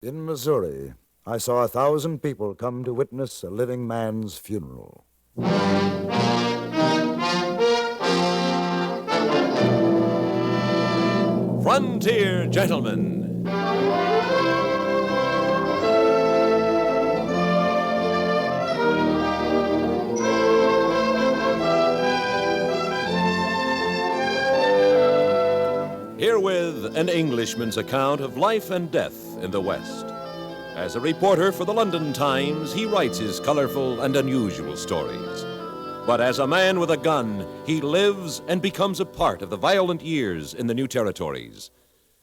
In Missouri, I saw 1,000 people come to witness a living man's funeral. Frontier Gentlemen. Herewith an Englishman's account of life and death in the West. As a reporter for the London Times, he writes his colorful and unusual stories. But as a man with a gun, he lives and becomes a part of the violent years in the new territories.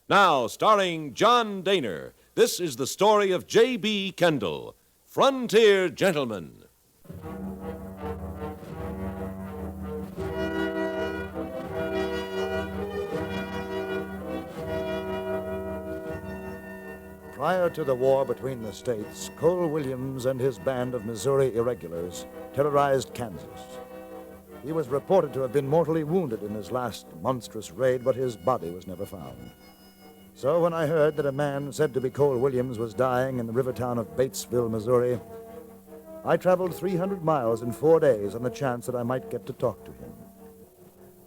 Now, starring John Dehner, this is the story of J.B. Kendall, Frontier Gentlemen. Prior to the war between the states, Cole Williams and his band of Missouri irregulars terrorized Kansas. He was reported to have been mortally wounded in his last monstrous raid, but his body was never found. So when I heard that a man said to be Cole Williams was dying in the river town of Batesville, Missouri, I traveled 300 miles in 4 days on the chance that I might get to talk to him.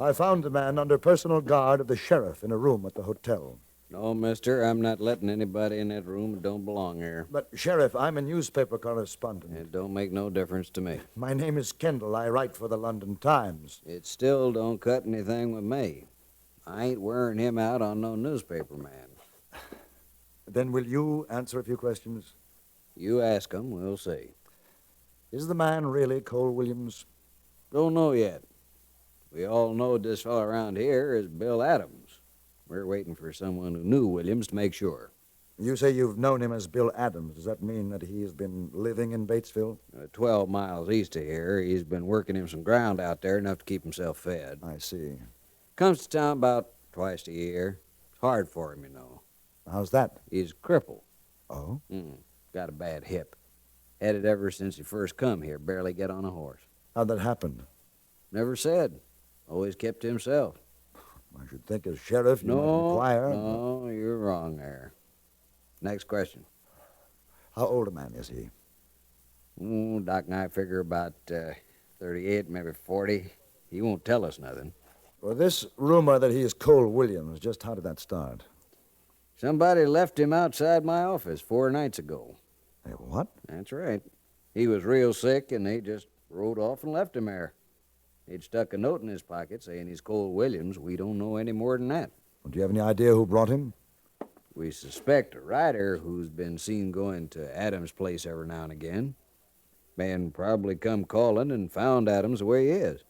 I found the man under personal guard of the sheriff in a room at the hotel. No, mister, I'm not letting anybody in that room that don't belong here. But, Sheriff, I'm a newspaper correspondent. It don't make no difference to me. My name is Kendall. I write for the London Times. It still don't cut anything with me. I ain't wearing him out on no newspaper man. Then will you answer a few questions? You ask him, we'll see. Is the man really Cole Williams? Don't know yet. We all know this fellow around here is Bill Adams. We're waiting for someone who knew Williams to make sure. You say you've known him as Bill Adams. Does that mean that he has been living in Batesville? 12 miles east of here. He's been working him some ground out there, enough to keep himself fed. I see. Comes to town about twice a year. It's hard for him, you know. How's that? He's crippled. Oh? Got a bad hip. Had it ever since he first come here. Barely get on a horse. How'd that happen? Never said. Always kept to himself. I should think as sheriff you might inquire. No, you're wrong there. Next question. How old a man is he? Doc and I figure about 38, maybe 40. He won't tell us nothing. Well, this rumor that he is Cole Williams, just how did that start? Somebody left him outside my office 4 nights ago. Hey, what? That's right. He was real sick, and they just rode off and left him there. He'd stuck a note in his pocket saying he's Cole Williams. We don't know any more than that. Well, do you have any idea who brought him? We suspect a rider who's been seen going to Adams' place every now and again. Man probably come calling and found Adams the way he is.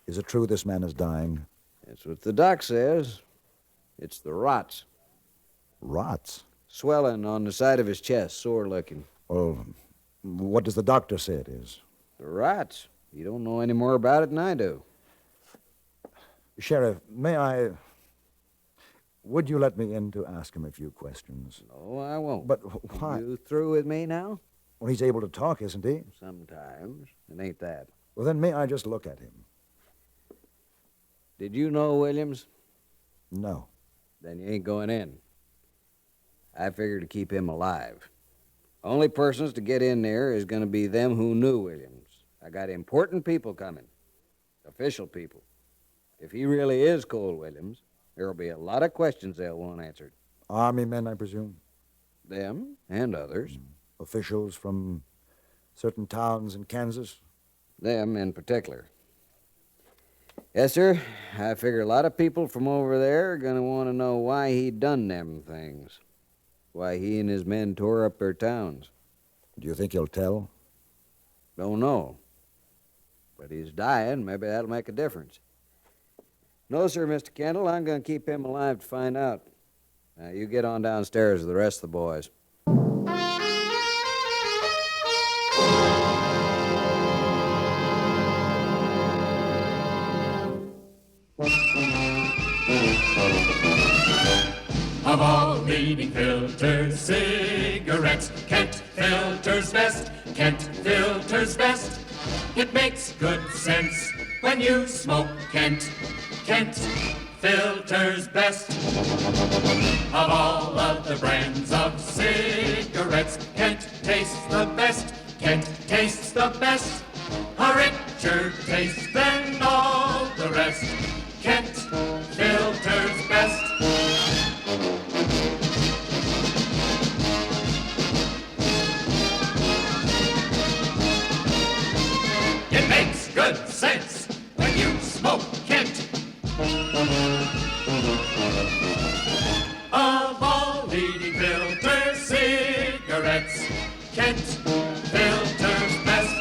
Is it true this man is dying? That's what the doc says. It's the rots. Rots? Swelling on the side of his chest, sore looking. Well, what does the doctor say it is? The rots. You don't know any more about it than I do. Sheriff, would you let me in to ask him a few questions? No, I won't. But why? You through with me now? Well, he's able to talk, isn't he? Sometimes. It ain't that. Well, then may I just look at him? Did you know Williams? No. Then you ain't going in. I figured to keep him alive. Only persons to get in there is going to be them who knew Williams. I got important people coming. Official people. If he really is Cole Williams, there'll be a lot of questions they'll want answered. Army men, I presume? Them and others. Officials from certain towns in Kansas? Them in particular. Yes, sir. I figure a lot of people from over there are going to want to know why he done them things. Why he and his men tore up their towns. Do you think he'll tell? Don't know. But he's dying. Maybe that'll make a difference. No, sir, Mr. Kendall. I'm going to keep him alive to find out. Now, you get on downstairs with the rest of the boys. Of all leading filters, cigarettes, Kent filters best, Kent filters best. It makes good sense when you smoke Kent, Kent Filter's best. Of all of the brands of cigarettes, Kent tastes the best. Kent tastes the best. A richer taste than all the rest. Kent Filter's best. It makes good sense when you smoke Kent. Of all leading filter cigarettes, Kent Filter's best.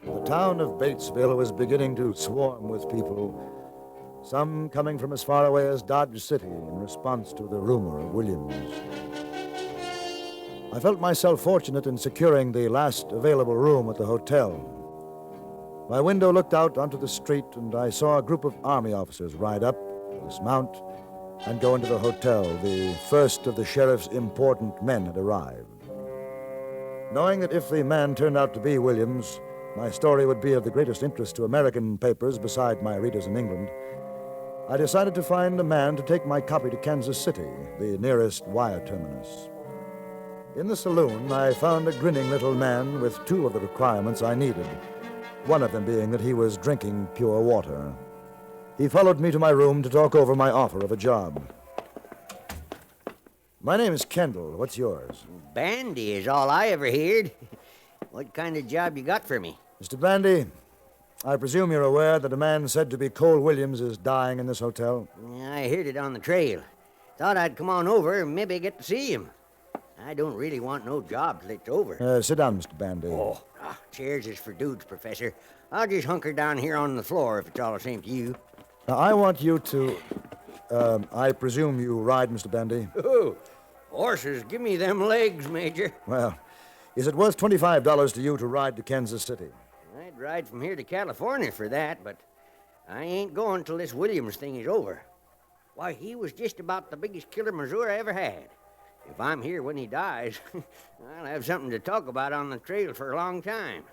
The town of Batesville was beginning to swarm with people, some coming from as far away as Dodge City in response to the rumor of Williams. I felt myself fortunate in securing the last available room at the hotel. My window looked out onto the street, and I saw a group of army officers ride up, dismount, and go into the hotel. The first of the sheriff's important men had arrived. Knowing that if the man turned out to be Williams, my story would be of the greatest interest to American papers beside my readers in England, I decided to find a man to take my copy to Kansas City, the nearest wire terminus. In the saloon, I found a grinning little man with two of the requirements I needed, one of them being that he was drinking pure water. He followed me to my room to talk over my offer of a job. My name is Kendall. What's yours? Bandy is all I ever heard. What kind of job you got for me? Mr. Bandy, I presume you're aware that a man said to be Cole Williams is dying in this hotel? I heard it on the trail. Thought I'd come on over and maybe get to see him. I don't really want no job till it's over. Sit down, Mr. Bandy. Chairs is for dudes, Professor. I'll just hunker down here on the floor if it's all the same to you. Now, I want you to... I presume you ride, Mr. Bandy? Oh, horses, give me them legs, Major. Well, is it worth $25 to you to ride to Kansas City? I'd ride from here to California for that, but I ain't going till this Williams thing is over. Why, he was just about the biggest killer Missouri ever had. If I'm here when he dies, I'll have something to talk about on the trail for a long time.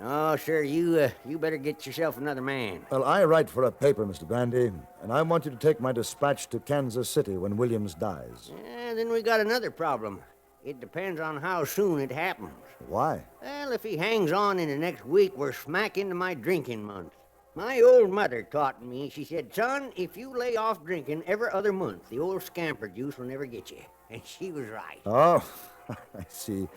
Oh, sir, you better get yourself another man. Well, I write for a paper, Mr. Bandy, and I want you to take my dispatch to Kansas City when Williams dies. Then we got another problem. It depends on how soon it happens. Why? Well, if he hangs on in the next week, we're smack into my drinking month. My old mother taught me, she said, son, if you lay off drinking every other month, the old scamper juice will never get you. And she was right. Oh, I see.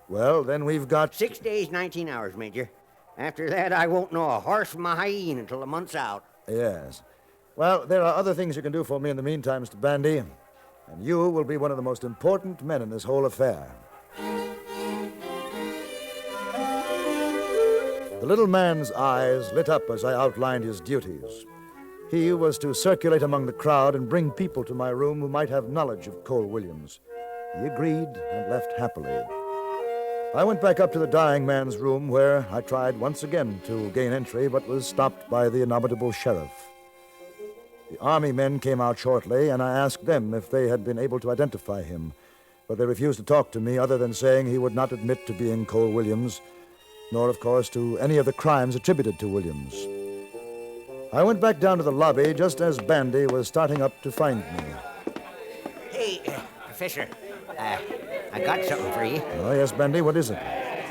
Well, then we've got... 6 days, 19 hours, Major. After that, I won't know a horse from a hyena until the month's out. Yes. Well, there are other things you can do for me in the meantime, Mr. Bandy. And you will be one of the most important men in this whole affair. The little man's eyes lit up as I outlined his duties. He was to circulate among the crowd and bring people to my room who might have knowledge of Cole Williams. He agreed and left happily. I went back up to the dying man's room where I tried once again to gain entry but was stopped by the indomitable sheriff. The army men came out shortly, and I asked them if they had been able to identify him, but they refused to talk to me other than saying he would not admit to being Cole Williams, nor, of course, to any of the crimes attributed to Williams. I went back down to the lobby just as Bandy was starting up to find me. Hey, Professor, I got something for you. Oh, yes, Bandy, what is it?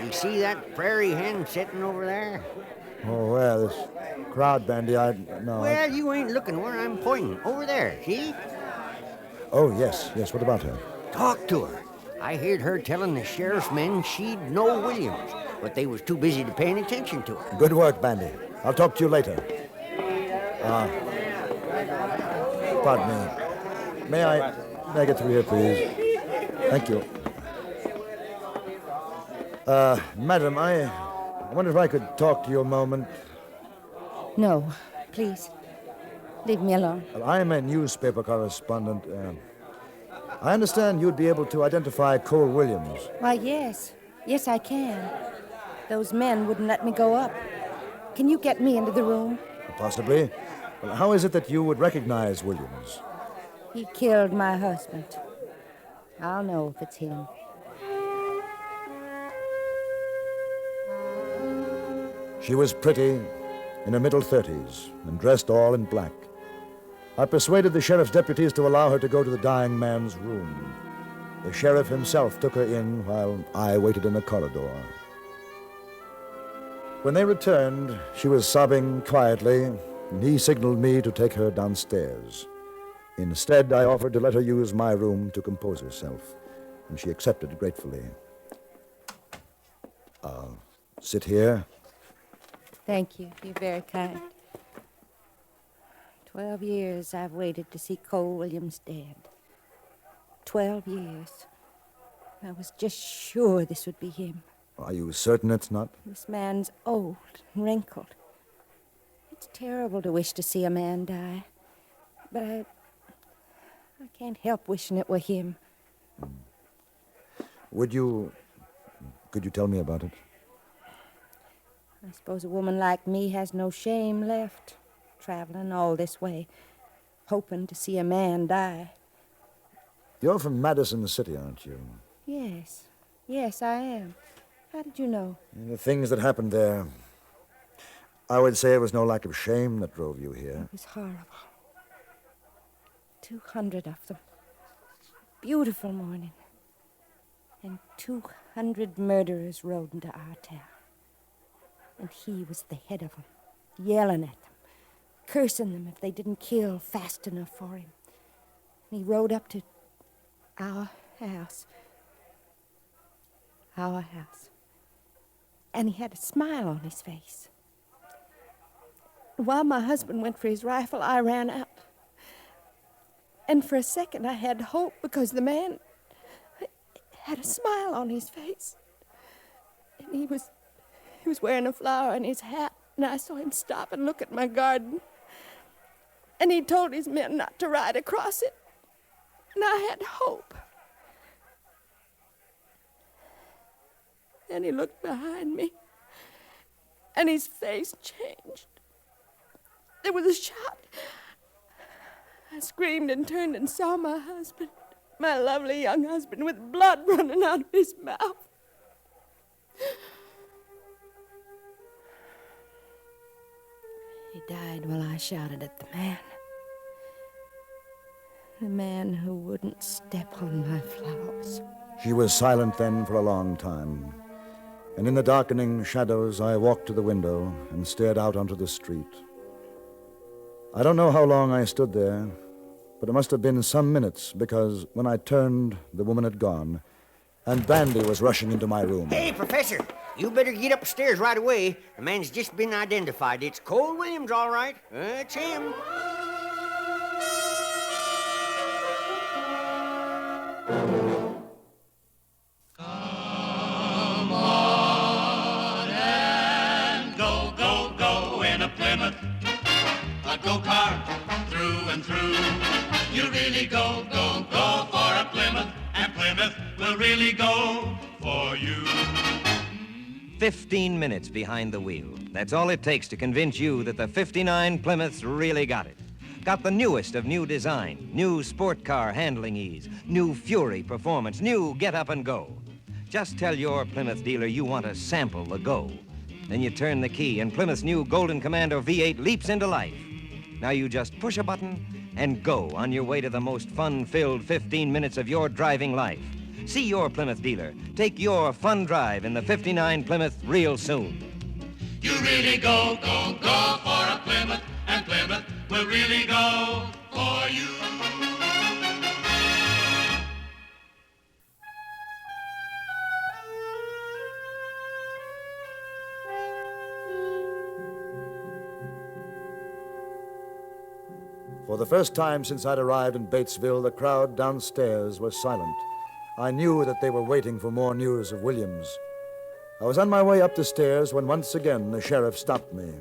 You see that prairie hen sitting over there? Oh, well, this crowd, Bandy, no. Well, you ain't looking where I'm pointing. Over there, see? Oh, yes, what about her? Talk to her. I heard her telling the sheriff's men she'd know Williams, but they was too busy to paying attention to her. Good work, Bandy. I'll talk to you later. Pardon me. May I get through here, please? Thank you. Madam, I wonder if I could talk to you a moment. No, please. Leave me alone. Well, I'm a newspaper correspondent. I understand you'd be able to identify Cole Williams. Why, yes. Yes, I can. Those men wouldn't let me go up. Can you get me into the room? Possibly. Well, how is it that you would recognize Williams? He killed my husband. I'll know if it's him. She was pretty, in her middle 30s, and dressed all in black. I persuaded the sheriff's deputies to allow her to go to the dying man's room. The sheriff himself took her in while I waited in the corridor. When they returned, she was sobbing quietly, and he signaled me to take her downstairs. Instead, I offered to let her use my room to compose herself, and she accepted gratefully. Sit here. Thank you. You're very kind. 12 years I've waited to see Cole Williams dead. 12 years. I was just sure this would be him. Are you certain it's not? This man's old and wrinkled. It's terrible to wish to see a man die. But I can't help wishing it were him. Could you tell me about it? I suppose a woman like me has no shame left, traveling all this way, hoping to see a man die. You're from Madison City, aren't you? Yes. Yes, I am. How did you know? The things that happened there. I would say it was no lack of shame that drove you here. It was horrible. 200 of them. Beautiful morning. And 200 murderers rode into our town. And he was the head of them, yelling at them, cursing them if they didn't kill fast enough for him. And he rode up to our house. Our house. And he had a smile on his face. While my husband went for his rifle, I ran out. And for a second I had hope because the man had a smile on his face. And he was wearing a flower in his hat, and I saw him stop and look at my garden. And he told his men not to ride across it. And I had hope. And he looked behind me, and his face changed. There was a shot. I screamed and turned and saw my husband, my lovely young husband, with blood running out of his mouth. He died while I shouted at the man. The man who wouldn't step on my flowers. She was silent then for a long time. And in the darkening shadows, I walked to the window and stared out onto the street. I don't know how long I stood there, but it must have been some minutes, because when I turned, the woman had gone, and Bandy was rushing into my room. Hey, Professor, you better get upstairs right away. The man's just been identified. It's Cole Williams, all right. It's him. Come on and go, go, go in a Plymouth, a go-kart through and through. You really go, go, go for a Plymouth, and Plymouth will really go for you. 15 minutes behind the wheel. That's all it takes to convince you that the 59 Plymouth's really got it. Got the newest of new design, new sport car handling ease, new Fury performance, new get up and go. Just tell your Plymouth dealer you want to sample the go. Then you turn the key and Plymouth's new Golden Commando V8 leaps into life. Now you just push a button and go on your way to the most fun-filled 15 minutes of your driving life. See your Plymouth dealer. Take your fun drive in the 59 Plymouth real soon. You really go, go, go for a Plymouth, and Plymouth will really go for you. For the first time since I'd arrived in Batesville, the crowd downstairs was silent. I knew that they were waiting for more news of Williams. I was on my way up the stairs when once again the sheriff stopped me.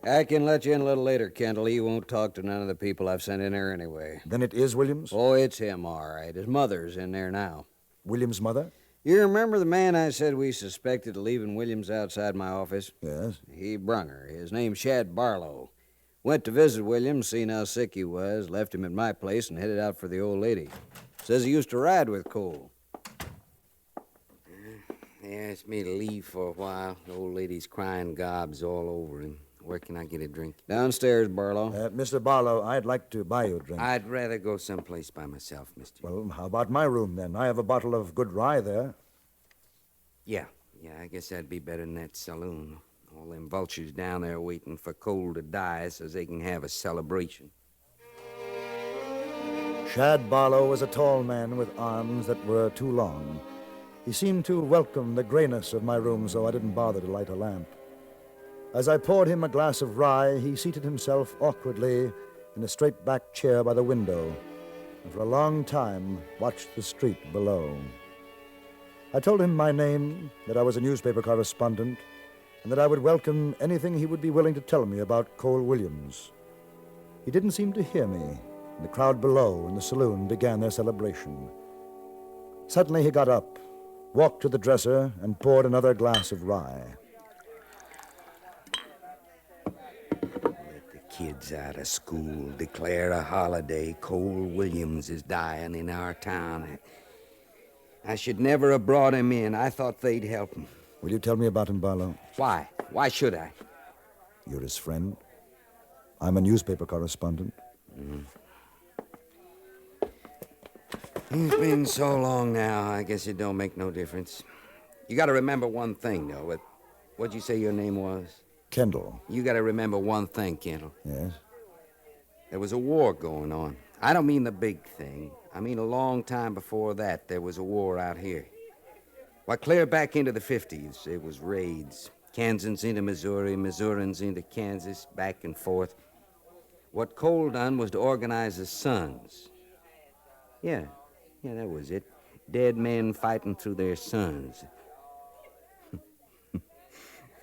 I can let you in a little later, Kendall. He won't talk to none of the people I've sent in there anyway. Then it is Williams? Oh, it's him, all right. His mother's in there now. Williams' mother? You remember the man I said we suspected of leaving Williams outside my office? Yes. He brung her. His name's Shad Barlow. Went to visit Williams, seen how sick he was, left him at my place, and headed out for the old lady. Says he used to ride with Cole. asked me to leave for a while. The old lady's crying gobs all over him. Where can I get a drink? Downstairs, Barlow. Mr. Barlow, I'd like to buy you a drink. I'd rather go someplace by myself, mister. Well, how about my room, then? I have a bottle of good rye there. Yeah, I guess that'd be better than that saloon. All them vultures down there waiting for Cole to die so they can have a celebration. Shad Barlow was a tall man with arms that were too long. He seemed to welcome the grayness of my room, so I didn't bother to light a lamp. As I poured him a glass of rye, he seated himself awkwardly in a straight-backed chair by the window, and for a long time watched the street below. I told him my name, that I was a newspaper correspondent, and that I would welcome anything he would be willing to tell me about Cole Williams. He didn't seem to hear me, and the crowd below in the saloon began their celebration. Suddenly he got up, walked to the dresser, and poured another glass of rye. Let the kids out of school, declare a holiday. Cole Williams is dying in our town. I should never have brought him in. I thought they'd help him. Will you tell me about him, Barlow? Why? Why should I? You're his friend. I'm a newspaper correspondent. It's been so long now, I guess it don't make no difference. You gotta remember one thing, though. What'd you say your name was? Kendall. You gotta remember one thing, Kendall. Yes? There was a war going on. I don't mean the big thing. I mean a long time before that, there was a war out here. Why, clear back into the 50s, there was raids. Kansans into Missouri, Missourians into Kansas, back and forth. What Cole done was to organize the sons. Yeah, that was it. Dead men fighting through their sons.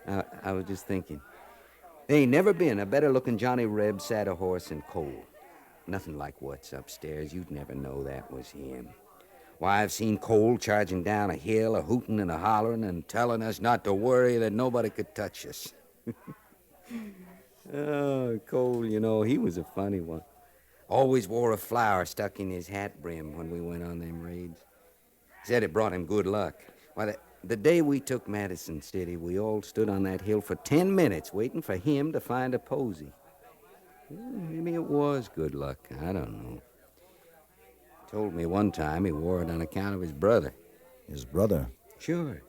I was just thinking. There ain't never been a better-looking Johnny Reb sat a horse than Cole. Nothing like what's upstairs. You'd never know that was him. Why, I've seen Cole charging down a hill, a-hooting and a-hollering and telling us not to worry, that nobody could touch us. Oh, Cole, you know, he was a funny one. Always wore a flower stuck in his hat brim when we went on them raids. Said it brought him good luck. Why, the day we took Madison City, we all stood on that hill for 10 minutes waiting for him to find a posy. Maybe it was good luck. I don't know. Told me one time he wore it on account of his brother. His brother? Sure.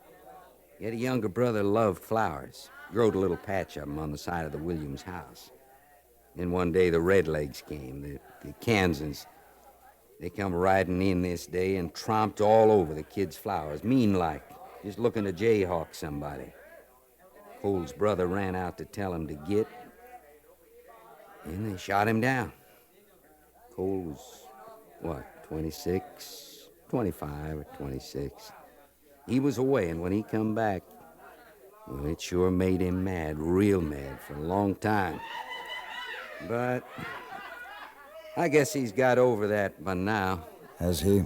He had a younger brother who loved flowers. Growed a little patch of them on the side of the Williams house. Then one day the Redlegs came, the Kansans. They come riding in this day and tromped all over the kid's flowers, mean-like, just looking to jayhawk somebody. Cole's brother ran out to tell him to get, and they shot him down. Cole was, 26, 25 or 26. He was away, and when he come back, well, it sure made him mad, real mad, for a long time. But I guess he's got over that by now. Has he?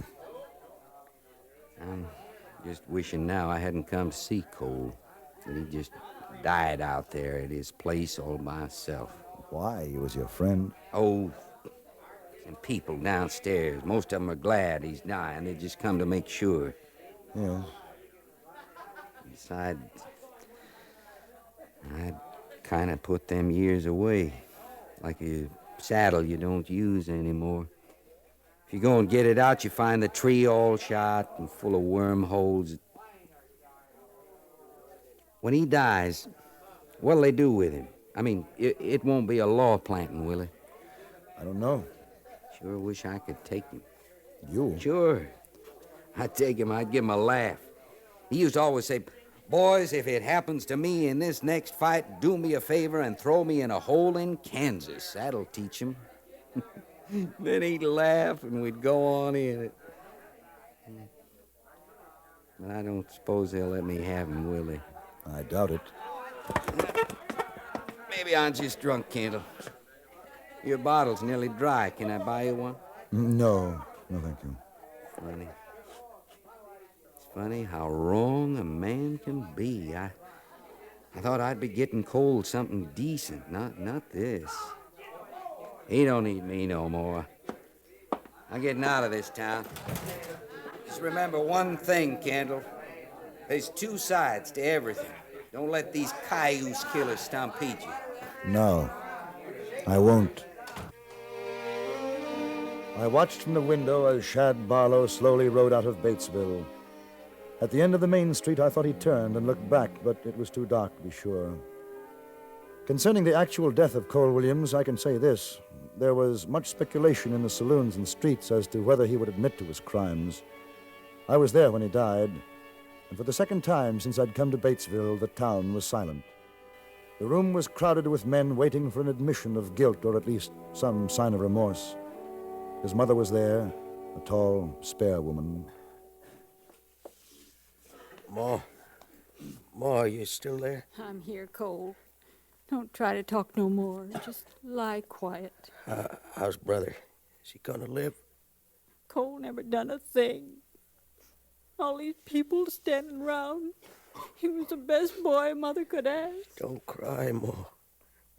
I'm just wishing now I hadn't come to see Cole, that he just died out there at his place all by himself. Why? He was your friend. Oh, and people downstairs, most of them are glad he's dying. They just come to make sure. Yes. Besides, I'd kind of put them years away, like a saddle you don't use anymore. If you go and get it out, you find the tree all shot and full of wormholes. When he dies, what'll they do with him? I mean, it won't be a law planting, will it? I don't know. Sure wish I could take him. You? Sure. I'd take him, I'd give him a laugh. He used to always say, "Boys, if it happens to me in this next fight, do me a favor and throw me in a hole in Kansas. That'll teach him." Then he'd laugh and we'd go on in it. But I don't suppose they'll let me have him, will they? I doubt it. Maybe I'm just drunk, Kendall. Your bottle's nearly dry. Can I buy you one? No, thank you. Funny. It's funny how wrong a man can be. I thought I'd be getting Cole something decent, not this. He don't need me no more. I'm getting out of this town. Just remember one thing, Kendall. There's two sides to everything. Don't let these cayuse killers stampede you. No, I won't. I watched from the window as Shad Barlow slowly rode out of Batesville. At the end of the main street, I thought he turned and looked back, but it was too dark to be sure. Concerning the actual death of Cole Williams, I can say this. There was much speculation in the saloons and streets as to whether he would admit to his crimes. I was there when he died, and for the second time since I'd come to Batesville, the town was silent. The room was crowded with men waiting for an admission of guilt, or at least some sign of remorse. His mother was there, a tall, spare woman. Ma, are you still there? I'm here, Cole. Don't try to talk no more. Just lie quiet. How's brother? Is he gonna live? Cole never done a thing. All these people standing round. He was the best boy Mother could ask. Don't cry, Ma.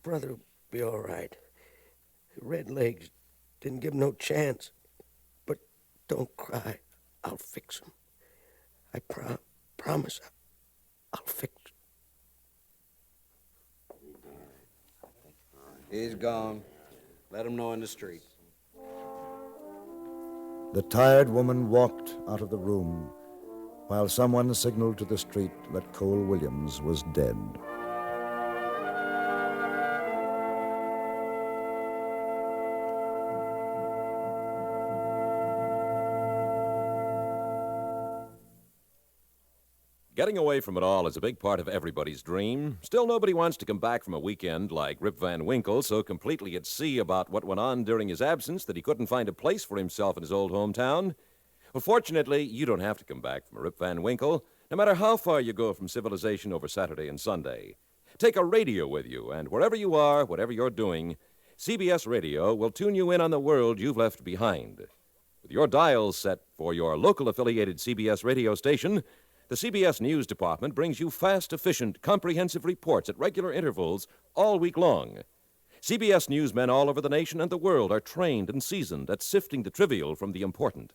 Brother'll be all right. Red Legs didn't give him no chance. But don't cry. I'll fix him. I promise I'll fix him. He's gone. Let him know in the street. The tired woman walked out of the room, while someone signaled to the street that Cole Williams was dead. Getting away from it all is a big part of everybody's dream. Still, nobody wants to come back from a weekend like Rip Van Winkle so completely at sea about what went on during his absence that he couldn't find a place for himself in his old hometown. Well, fortunately, you don't have to come back from a Rip Van Winkle, no matter how far you go from civilization over Saturday and Sunday. Take a radio with you, and wherever you are, whatever you're doing, CBS Radio will tune you in on the world you've left behind. With your dials set for your local affiliated CBS radio station, the CBS News Department brings you fast, efficient, comprehensive reports at regular intervals all week long. CBS newsmen all over the nation and the world are trained and seasoned at sifting the trivial from the important.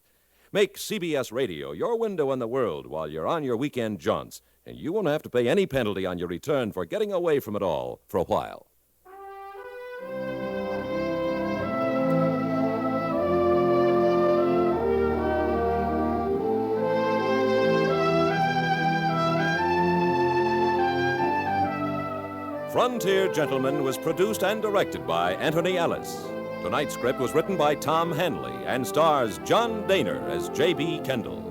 Make CBS Radio your window on the world while you're on your weekend jaunts, and you won't have to pay any penalty on your return for getting away from it all for a while. Frontier Gentleman was produced and directed by Antony Ellis. Tonight's script was written by Tom Hanley and stars John Dehner as J.B. Kendall.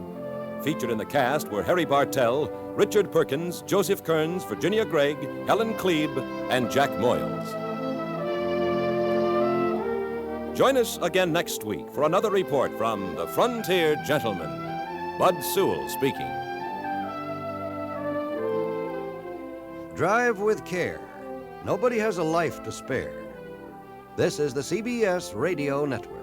Featured in the cast were Harry Bartell, Richard Perkins, Joseph Kearns, Virginia Gregg, Helen Klebe, and Jack Moyles. Join us again next week for another report from the Frontier Gentleman. Bud Sewell speaking. Drive with care. Nobody has a life to spare. This is the CBS Radio Network.